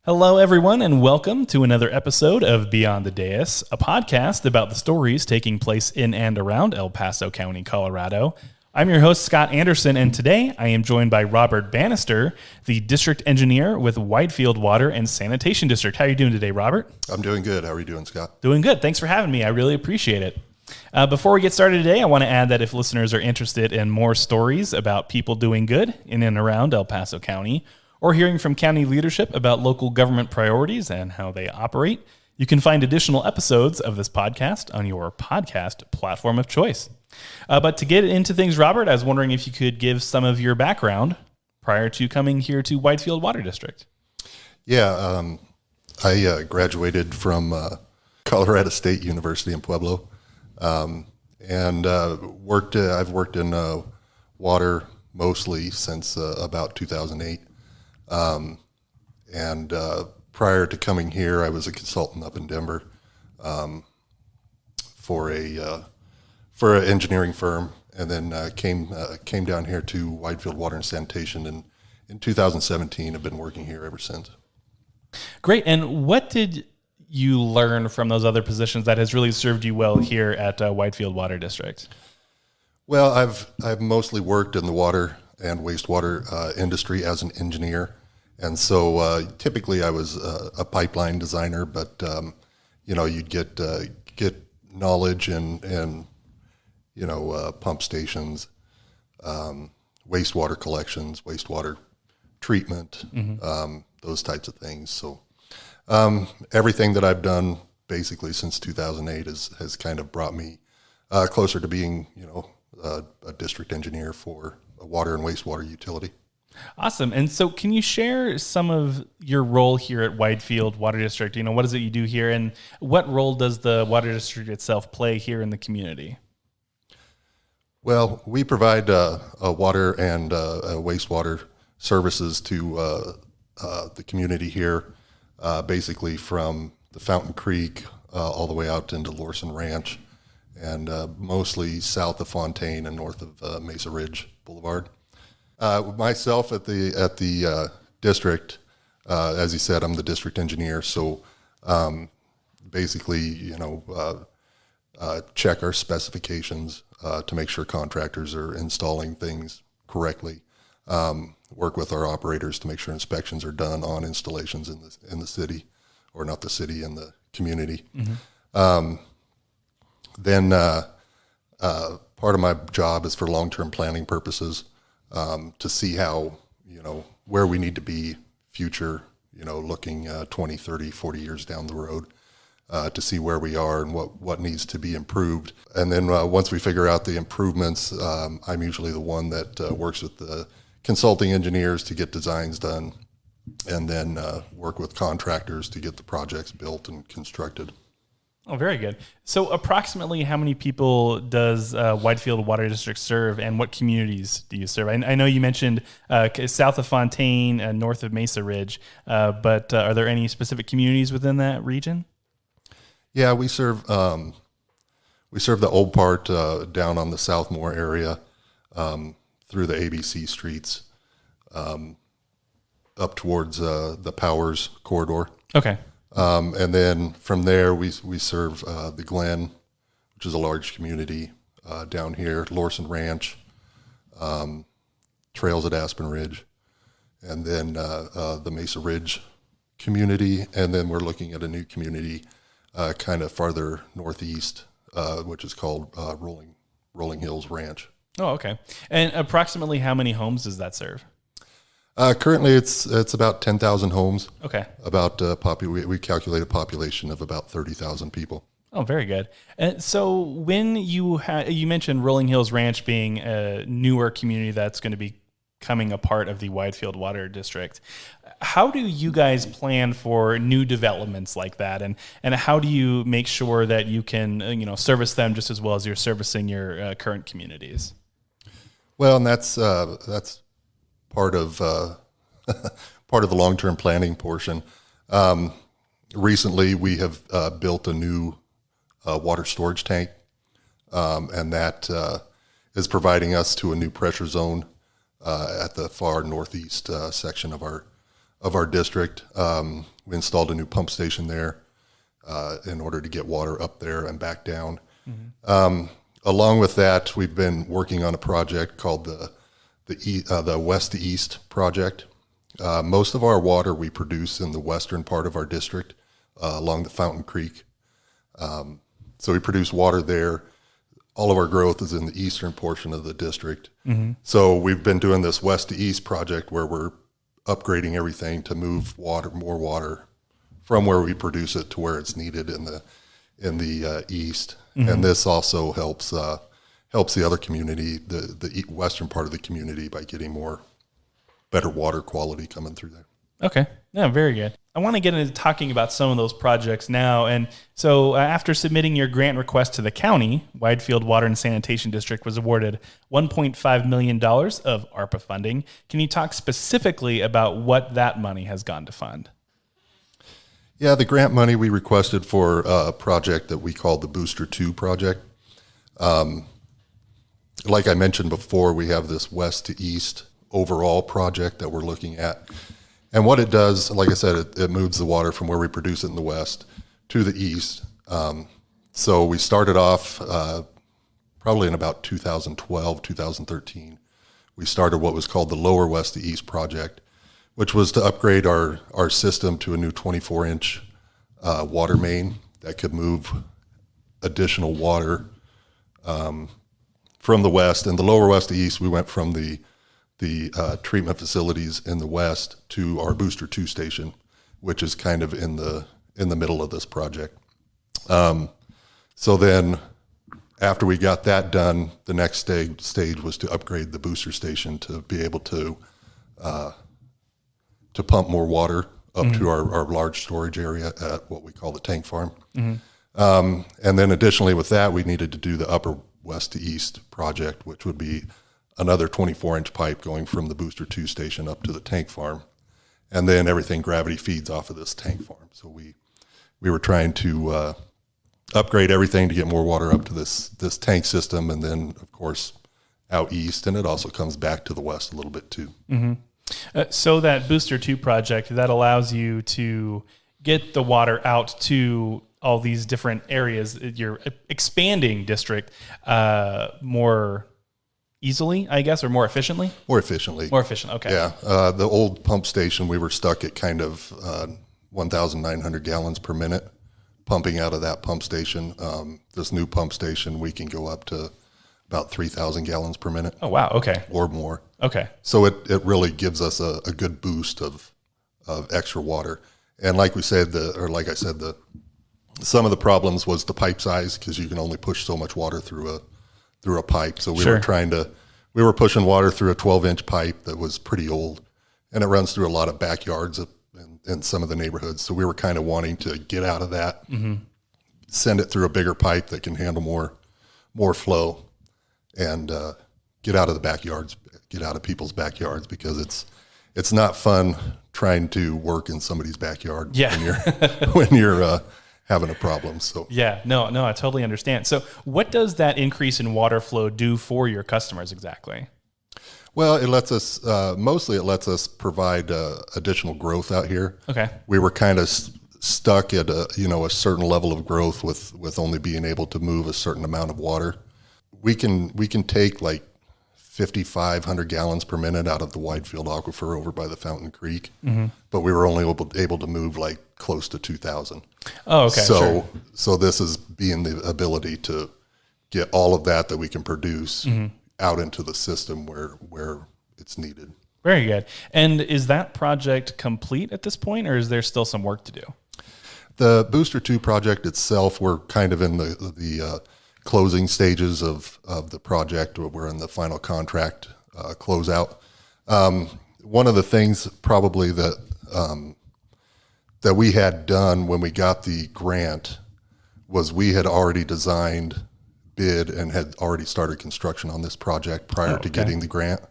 Hello, everyone, and welcome to another episode of Beyond the Dais, a podcast about the stories taking place in and around El Paso County, Colorado. I'm your host, Scott Anderson, and today I am joined by Robert Bannister, the district engineer with Widefield Water and Sanitation District. How are you doing today, Robert? I'm doing good. How are you doing, Scott? Doing good. Thanks for having me. I really appreciate it. Before we get started today, I want to add that if listeners are interested in more stories about people doing good in and around El Paso County, or hearing from county leadership about local government priorities and how they operate, you can find additional episodes of this podcast on your podcast platform of choice. But to get into things, Robert, I was wondering if you could give some of your background prior to coming here to Widefield Water District. Yeah, I graduated from Colorado State University in Pueblo, and I've worked in water mostly since about 2008. And prior to coming here, I was a consultant up in Denver for an engineering firm, and then came down here to Widefield Water and Sanitation in 2017. I've been working here ever since. Great. And what did you learn from those other positions that has really served you well here at Widefield Water District? Well, I've mostly worked in the water and wastewater industry as an engineer. And so typically I was a pipeline designer, but you'd get knowledge in pump stations, wastewater collections, wastewater treatment, those types of things. So everything that I've done basically since 2008 has kind of brought me closer to being a district engineer for a water and wastewater utility. Awesome. And so can you share some of your role here at Widefield Water District? What is it you do here, and what role does the water district itself play here in the community? Well, we provide water and wastewater services to the community here, basically from the Fountain Creek all the way out into Lorson Ranch, and mostly south of Fontaine and north of Mesa Ridge Boulevard. Myself at the district, as you said, I'm the district engineer. So basically, check our specifications to make sure contractors are installing things correctly. Work with our operators to make sure inspections are done on installations in the city, or not the city, in the community. Mm-hmm. Then part of my job is for long-term planning purposes. To see how, where we need to be future, looking 20, 30, 40 years down the road, to see where we are and what needs to be improved. And then once we figure out the improvements, I'm usually the one that works with the consulting engineers to get designs done, and then work with contractors to get the projects built and constructed. Oh, very good. So approximately how many people does Widefield Water District serve, and what communities do you serve? I know you mentioned south of Fontaine, north of Mesa Ridge, but are there any specific communities within that region? Yeah, we serve the old part down on the Southmore area, through the ABC streets, up towards the Powers corridor. Okay. And then from there, we serve the Glen, which is a large community down here, Lorson Ranch, Trails at Aspen Ridge, and then the Mesa Ridge community. And then we're looking at a new community kind of farther northeast, which is called Rolling Hills Ranch. Oh, okay. And approximately how many homes does that serve? Currently, it's about 10,000 homes. Okay. About we calculate a population of about 30,000 people. Oh, very good. And so when you mentioned Rolling Hills Ranch being a newer community that's going to be becoming a part of the Widefield Water District, how do you guys plan for new developments like that, and how do you make sure that you can service them just as well as you're servicing your current communities? Well, and that's part of part of the long-term planning portion. Recently, we have built a new water storage tank, and that is providing us to a new pressure zone at the far northeast section of our of our district. We installed a new pump station there in order to get water up there and back down. Along with that, we've been working on a project called the West to East project. Most of our water we produce in the western part of our district along the Fountain Creek. So we produce water there. All of our growth is in the eastern portion of the district. So we've been doing this West to East project where we're upgrading everything to move more water from where we produce it to where it's needed in the east. And this also helps the other community, the western part of the community, by getting better water quality coming through there. Okay. Yeah, very good. I want to get into talking about some of those projects now. And so after submitting your grant request to the county, Widefield Water and Sanitation District was awarded $1.5 million of ARPA funding. Can you talk specifically about what that money has gone to fund? Yeah, the grant money we requested for a project that we called the Booster 2 project. Like I mentioned before, we have this West to East overall project that we're looking at. And what it does, like I said, it moves the water from where we produce it in the west to the east. So we started off probably in about 2012, 2013. We started what was called the Lower West to East project, which was to upgrade our system to a new 24-inch water main that could move additional water from the west. And the Lower West to East, we went from the treatment facilities in the west to our Booster 2 station, which is kind of in the middle of this project. So then after we got that done, the next stage was to upgrade the booster station to be able to pump more water up to our large storage area at what we call the tank farm. And then additionally with that, we needed to do the Upper West to East project, which would be another 24-inch pipe going from the Booster 2 station up to the tank farm. And then everything gravity feeds off of this tank farm. So we were trying to upgrade everything to get more water up to this tank system, and then, of course, out east. And it also comes back to the west a little bit, too. So that Booster 2 project, that allows you to get the water out to all these different areas, your expanding district, more easily, I guess, or more efficiently? More efficiently. More efficient, okay. Yeah. The old pump station, we were stuck at kind of 1,900 gallons per minute pumping out of that pump station. This new pump station, we can go up to about 3,000 gallons per minute. Oh, wow. Okay. Or more. Okay. So it really gives us a good boost of extra water. And like I said, some of the problems was the pipe size, because you can only push so much water through a pipe. So we were pushing water through a 12-inch pipe that was pretty old, and it runs through a lot of backyards in some of the neighborhoods. So we were kind of wanting to get out of that, send it through a bigger pipe that can handle more flow, and get out of the backyards, get out of people's backyards, because it's not fun trying to work in somebody's backyard when you're having a problem. So no, I totally understand. So what does that increase in water flow do for your customers exactly? Well, it lets us, mostly it lets us provide additional growth out here. Okay. We were kind of stuck at a certain level of growth with only being able to move a certain amount of water. We can take like 5,500 gallons per minute out of the Widefield aquifer over by the Fountain Creek, but we were only able to move like close to 2,000. Oh, okay. So this is being the ability to get all of that we can produce out into the system where it's needed. Very good. And is that project complete at this point, or is there still some work to do? The Booster 2 project itself, we're kind of in the closing stages of the project. We're in the final contract closeout. One of the things probably that we had done when we got the grant was we had already designed, bid, and had already started construction on this project prior to getting the grant.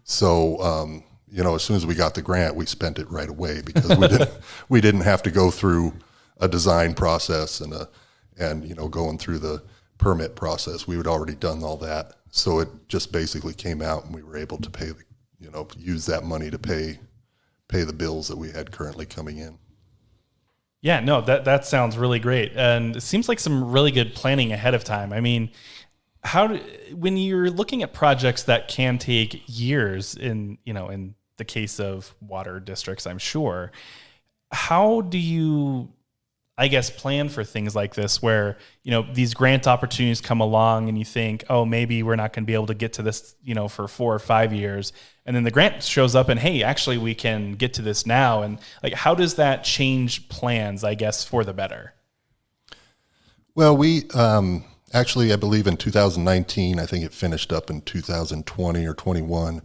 So, as soon as we got the grant, we spent it right away, because we didn't have to go through a design process and going through the permit process. We had already done all that. So it just basically came out, and we were able to pay, use that money to pay pay the bills that we had currently coming in. Yeah, no, that sounds really great. And it seems like some really good planning ahead of time. I mean, when you're looking at projects that can take years in the case of water districts, I'm sure, how do you, I guess, plan for things like this where, these grant opportunities come along and you think, oh, maybe we're not going to be able to get to this, for 4 or 5 years. And then the grant shows up and, hey, actually we can get to this now. And like, how does that change plans, I guess, for the better? Well, we, actually, I believe in 2019, I think it finished up in 2020 or 21.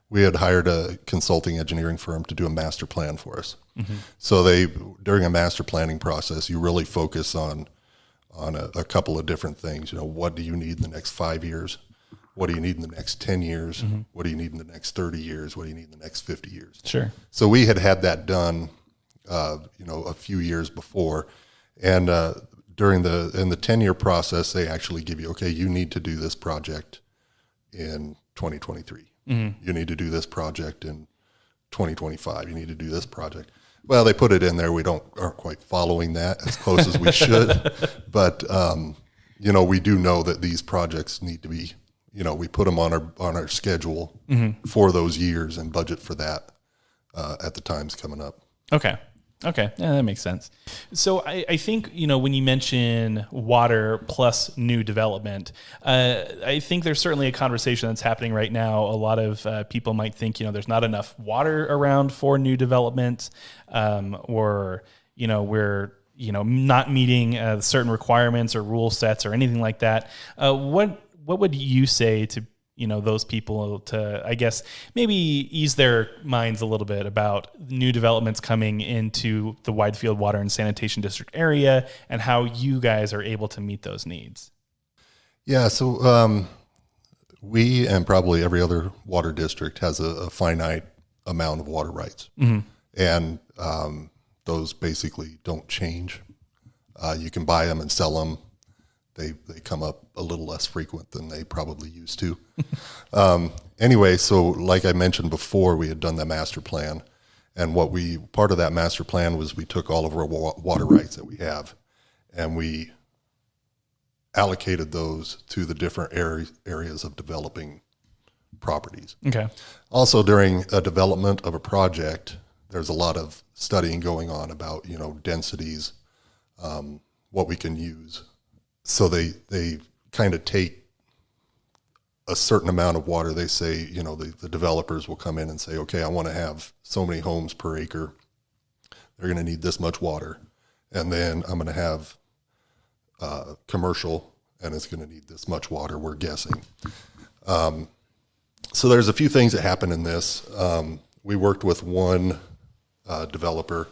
We had hired a consulting engineering firm to do a master plan for us. Mm-hmm. So during a master planning process, you really focus on a couple of different things. What do you need in the next 5 years? What do you need in the next 10 years? Mm-hmm. What do you need in the next 30 years? What do you need in the next 50 years? Sure. So we had that done, a few years before. And in the 10-year process, they actually give you, okay, you need to do this project in 2023. Mm-hmm. You need to do this project in 2025. You need to do this project. Well, they put it in there. We aren't quite following that as close as we should, but we do know that these projects need to be, we put them on our schedule mm-hmm. for those years and budget for that at the times coming up. Okay. Yeah, that makes sense. So I think, when you mention water plus new development, I think there's certainly a conversation that's happening right now. A lot of people might think, there's not enough water around for new development, or, we're, not meeting certain requirements or rule sets or anything like that. What would you say to those people to, I guess, maybe ease their minds a little bit about new developments coming into the Widefield Water and Sanitation District area and how you guys are able to meet those needs? Yeah, so we and probably every other water district has a finite amount of water rights. Mm-hmm. And those basically don't change. You can buy them and sell them. They come up a little less frequent than they probably used to. Anyway, so like I mentioned before, we had done the master plan. And part of that master plan was we took all of our water rights that we have and we allocated those to the different areas of developing properties. Okay. Also, during a development of a project, there's a lot of studying going on about, densities, what we can use. So they kind of take a certain amount of water. They say, the developers will come in and say, okay, I want to have so many homes per acre. They're going to need this much water. And then I'm going to have commercial, and it's going to need this much water, we're guessing. So there's a few things that happen in this. We worked with one developer,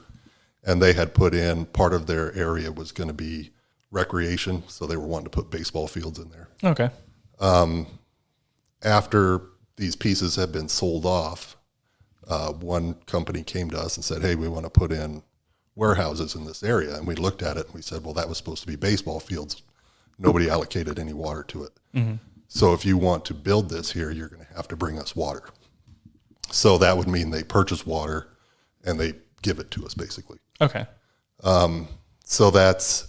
and they had put in part of their area was going to be recreation, so they were wanting to put baseball fields in there. Okay. After these pieces had been sold off, one company came to us and said, hey, we want to put in warehouses in this area. And we looked at it and we said, well, that was supposed to be baseball fields. Nobody allocated any water to it. Mm-hmm. So if you want to build this here, you're going to have to bring us water. So that would mean they purchase water and they give it to us, basically. Okay. So that's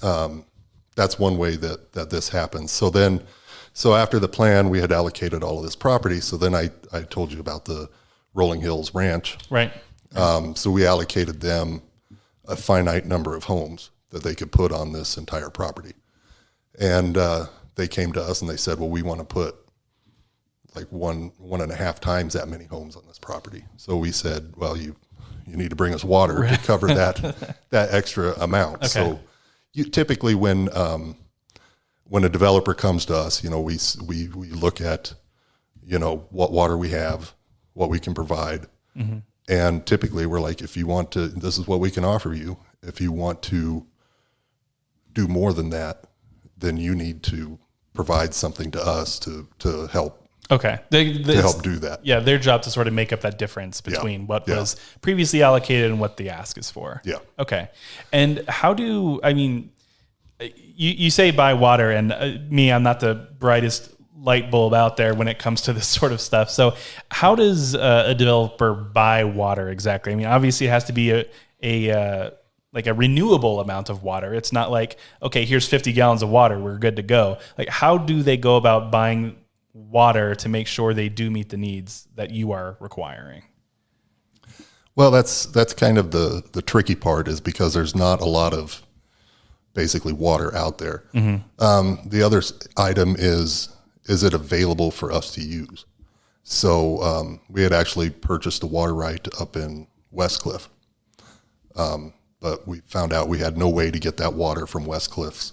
one way that this happens. So after the plan, we had allocated all of this property. So then I told you about the Rolling Hills Ranch. Right. So we allocated them a finite number of homes that they could put on this entire property. And they came to us and they said, well, we want to put like one and a half times that many homes on this property. So we said, well, you need to bring us water to cover that extra amount. Okay. So typically when a developer comes to us, we look at, what water we have, what we can provide. Mm-hmm. And typically we're like, if you want to, this is what we can offer you. If you want to do more than that, then you need to provide something to us to help. Okay. To help do that. Yeah. Their job to sort of make up that difference between what was previously allocated and what the ask is for. Yeah. Okay. And you say buy water, and I'm not the brightest light bulb out there when it comes to this sort of stuff. So how does a developer buy water exactly? I mean, obviously it has to be like a renewable amount of water. It's not like, okay, here's 50 gallons of water, we're good to go. Like, how do they go about buying water to make sure they do meet the needs that you are requiring? Well, that's kind of the tricky part, is because there's not a lot of basically water out there. The other item is it available for us to use? So we had actually purchased a water right up in Westcliff, but we found out we had no way to get that water from Westcliffs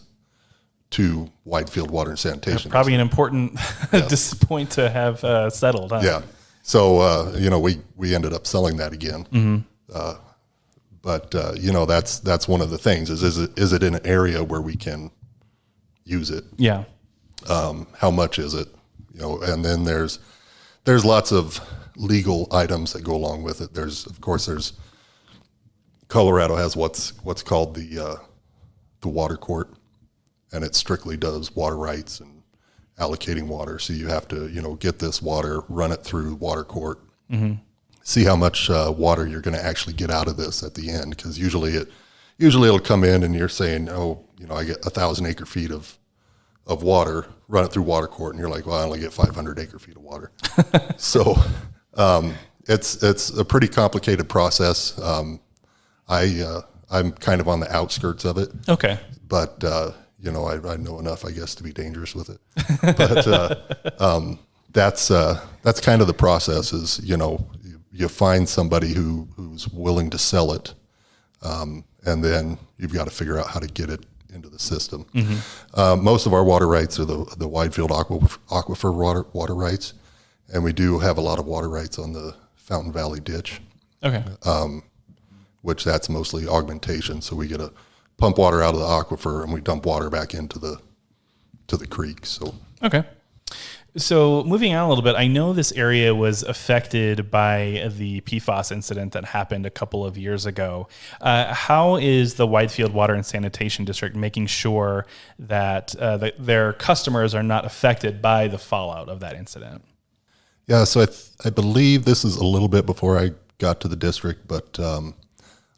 to Widefield Water and Sanitation. Probably an important point to have settled. Huh? Yeah. So, we ended up selling that again. But that's one of the things is it in an area where we can use it? Yeah. How much is it? And then there's lots of legal items that go along with it. There's Colorado has what's called the water court, and it strictly does water rights and allocating water. So you have to, get this water, run it through water court, see how much water you're going to actually get out of this at the end. Because usually it'll come in and you're saying, I get 1,000 acre feet of water, run it through water court, and you're like, well, I only get 500 acre feet of water. So it's a pretty complicated process. I'm kind of on the outskirts of it. Okay. But I know enough, I guess, to be dangerous with it. But that's kind of the process. Is you find somebody who's willing to sell it, and then you've got to figure out how to get it into the system. Most of our water rights are the Widefield aquifer water rights, and we do have a lot of water rights on the Fountain Valley ditch. Okay. Which that's mostly augmentation. So we get a pump water out of the aquifer and we dump water back into the creek. So okay. So moving on a little bit, I know this area was affected by the PFAS incident that happened a couple of years ago. How is the Widefield Water and Sanitation District making sure that their customers are not affected by the fallout of that incident? Yeah, so I believe this is a little bit before I got to the district, but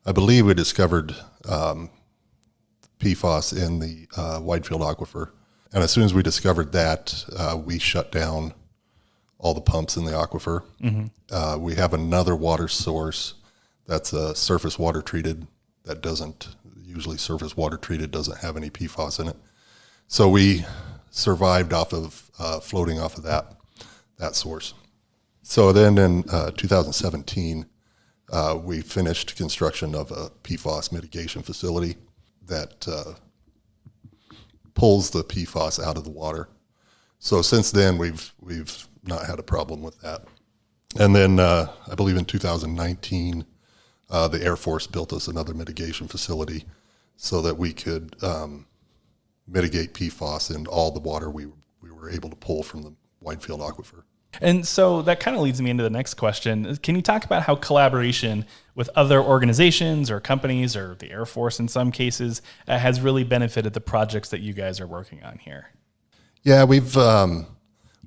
I believe we discovered PFAS in the Widefield aquifer. And as soon as we discovered that, we shut down all the pumps in the aquifer. We have another water source that's surface water treated that doesn't have any PFAS in it. So we survived off of floating off of that source. So then in 2017, we finished construction of a PFAS mitigation facility that pulls the PFAS out of the water. So since then, we've not had a problem with that. And then I believe in 2019, the Air Force built us another mitigation facility so that we could mitigate PFAS in all the water we were able to pull from the Widefield aquifer. And so that kind of leads me into the next question. Can you talk about how collaboration with other organizations or companies, or the Air Force in some cases, has really benefited the projects that you guys are working on here? Yeah, we've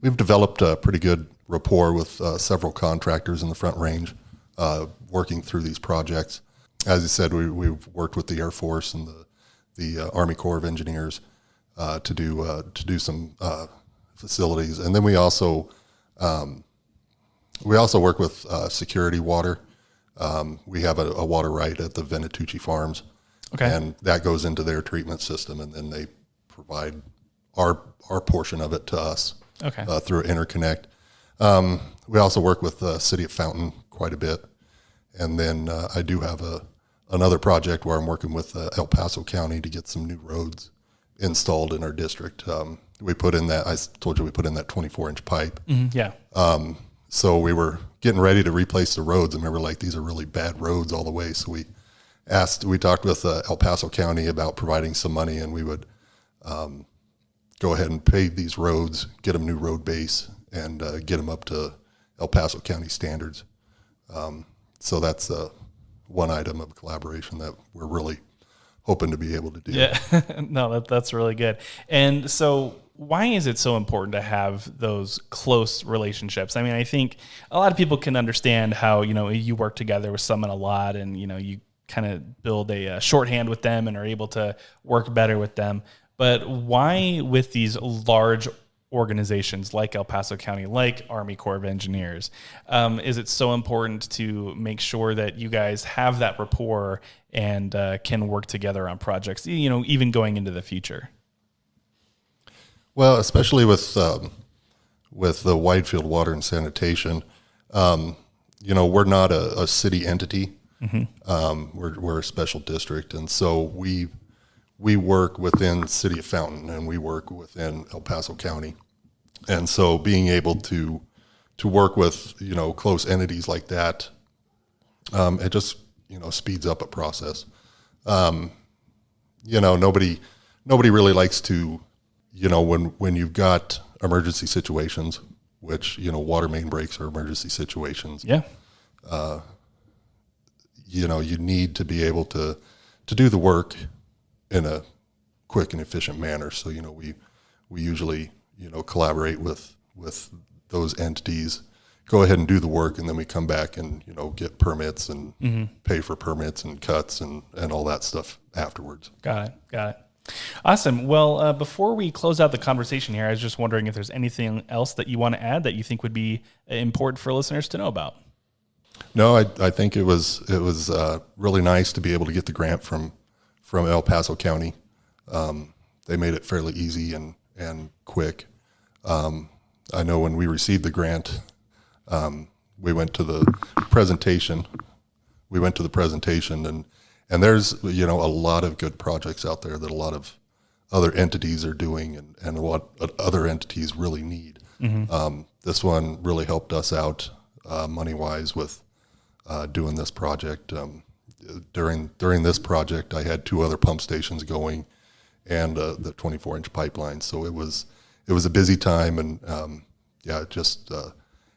developed a pretty good rapport with several contractors in the Front Range, working through these projects. As you said, we've worked with the Air Force and the Army Corps of Engineers to do some facilities, and then we also work with Security Water. We have a water right at the Venatucci Farms, and that goes into their treatment system, and then they provide our portion of it to us through an interconnect. We also work with the City of Fountain quite a bit, and then I do have another project where I'm working with El Paso County to get some new roads installed in our district. We put in that, I told you we put in that 24-inch pipe. Yeah. So we were getting ready to replace the roads, and we were like, these are really bad roads all the way. So we talked with El Paso County about providing some money, and we would go ahead and pave these roads, get them new road base, and get them up to El Paso County standards. So that's one item of collaboration that we're really hoping to be able to do. Yeah, no, that's really good. And so why is it so important to have those close relationships? I mean, I think a lot of people can understand how, you work together with someone a lot and, you kind of build a shorthand with them and are able to work better with them. But why with these large organizations like El Paso County, like Army Corps of Engineers, is it so important to make sure that you guys have that rapport and can work together on projects, even going into the future? Well, especially with the Widefield Water and Sanitation, we're not a city entity. Mm-hmm. We're a special district, and so we work within City of Fountain, and we work within El Paso County, and so being able to work with close entities like that, it just speeds up a process. Nobody really likes to. When you've got emergency situations, which, water main breaks are emergency situations. Yeah. You need to be able to do the work in a quick and efficient manner. So, we usually, collaborate with those entities, go ahead and do the work, and then we come back and, get permits and mm-hmm. pay for permits and cuts and all that stuff afterwards. Got it. Awesome. Well, before we close out the conversation here, I was just wondering if there's anything else that you want to add that you think would be important for listeners to know about. No, I think it was really nice to be able to get the grant from El Paso County. They made it fairly easy and quick. I know when we received the grant, we went to the presentation. And there's, a lot of good projects out there that a lot of other entities are doing and what other entities really need. Mm-hmm. This one really helped us out money-wise with doing this project. During this project, I had 2 other pump stations going and the 24-inch pipeline. So it was a busy time, and just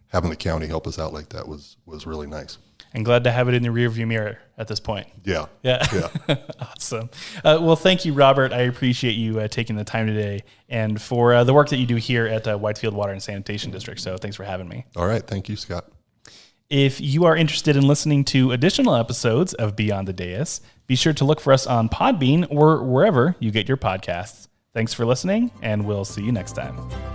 having the county help us out like that was really nice. And glad to have it in the rearview mirror at this point. Yeah. Awesome. Well, thank you, Robert. I appreciate you taking the time today and for the work that you do here at Widefield Water and Sanitation District. So thanks for having me. All right. Thank you, Scott. If you are interested in listening to additional episodes of Beyond the Dais, be sure to look for us on Podbean or wherever you get your podcasts. Thanks for listening, and we'll see you next time.